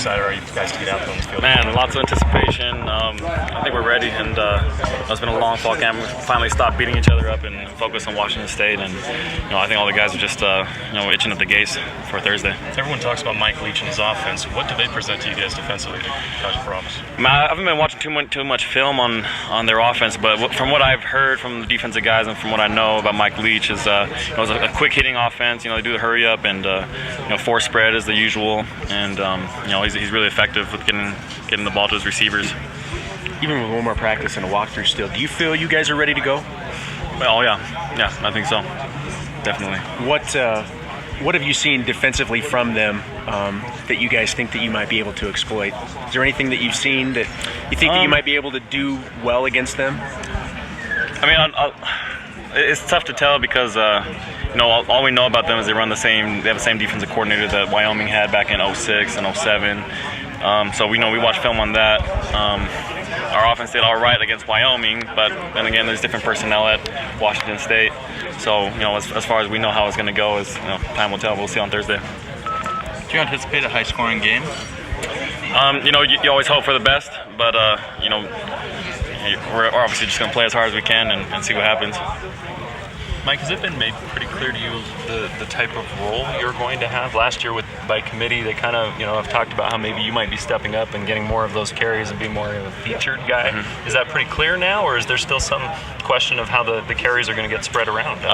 excited are you guys to get out there on the field? Man, lots of anticipation. I think we're ready, and it's been a long fall camp. We finally stopped beating each other up and focus on Washington State, and I think all the guys are just itching at the gates for Thursday. Everyone talks about Mike Leach and his offense. What do they present to you guys defensively to catch problems? I haven't been watching too much film on their offense, but from what I've heard from the defensive guys and from what I know about Mike Leach is it's a quick hitting offense. They do the hurry up and force spread is the usual, and he's really effective with getting the ball to his receivers. Even with one more practice and a walkthrough still, do you feel you guys are ready to go? Oh yeah, I think so, definitely. What have you seen defensively from them that you guys think that you might be able to exploit? Is there anything that you've seen that you think that you might be able to do well against them? I mean, it's tough to tell because all we know about them is they have the same defensive coordinator that Wyoming had back in 06 and 07. So we watch film on that. Our offense did all right against Wyoming, but then again, there's different personnel at Washington State. So as far as we know how it's going to go, time will tell. We'll see on Thursday. Do you anticipate a high-scoring game? You always hope for the best, but we're obviously just going to play as hard as we can and see what happens. Mike, has it been made pretty clear to you the type of role you're going to have? Last year by committee, they kind of have talked about how maybe you might be stepping up and getting more of those carries and being more of a featured guy. Mm-hmm. Is that pretty clear now, or is there still some question of how the carries are going to get spread around?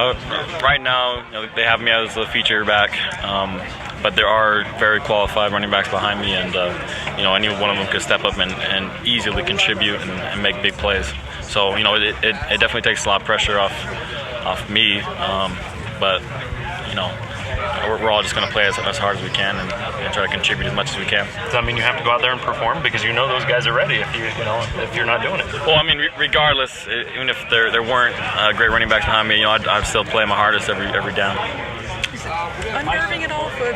Right now, they have me as the feature back, but there are very qualified running backs behind me, and any one of them could step up and easily contribute and make big plays. So it definitely takes a lot of pressure off me, but we're all just going to play as hard as we can and try to contribute as much as we can. Does that mean you have to go out there and perform because those guys are ready if you're not doing it? Well, I mean, regardless, even if there weren't great running backs behind me, I'd still play my hardest every down. Is it unnerving at all for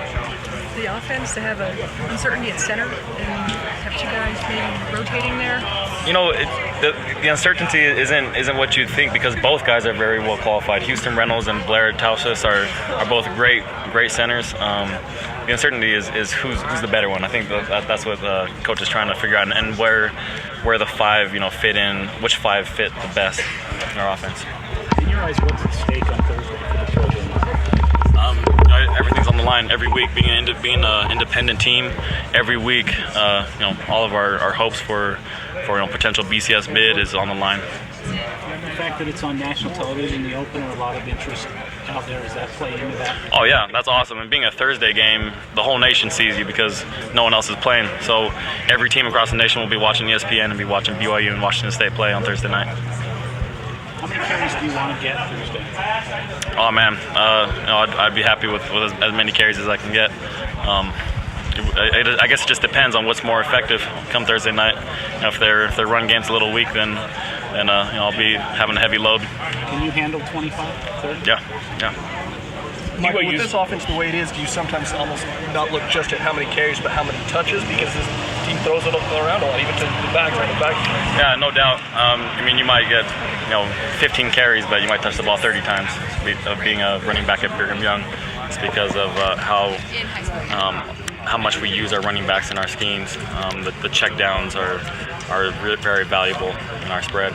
the offense to have an uncertainty at center and have two guys maybe rotating there? The uncertainty isn't what you'd think because both guys are very well qualified. Houston Reynolds and Blair Tausas are both great centers. The uncertainty is who's the better one. I think that's what the coach is trying to figure out, and where the five fit in, which five fit the best in our offense. In your eyes, what's at stake on Thursday for the program? Everything's on the line every week. Being an independent team, every week, all of our hopes for potential BCS bid is on the line. The fact that it's on national television, the opener, a lot of interest out there. Does that play into that? Oh yeah, that's awesome. And being a Thursday game, the whole nation sees you because no one else is playing. So every team across the nation will be watching ESPN and be watching BYU and Washington State play on Thursday night. How many carries do you want to get Thursday? Oh man, I'd be happy with as many carries as I can get. I guess it just depends on what's more effective come Thursday night. If their run game's a little weak, then I'll be having a heavy load. Can you handle 25, 30? Yeah. Michael, with this offense the way it is, do you sometimes almost not look just at how many carries but how many touches because this team throws it around a lot, even to the back? Yeah, no doubt. You might get 15 carries, but you might touch the ball 30 times. Of being a running back at Brigham Young, it's because of how much we use our running backs in our schemes. The check downs are very valuable in our spread.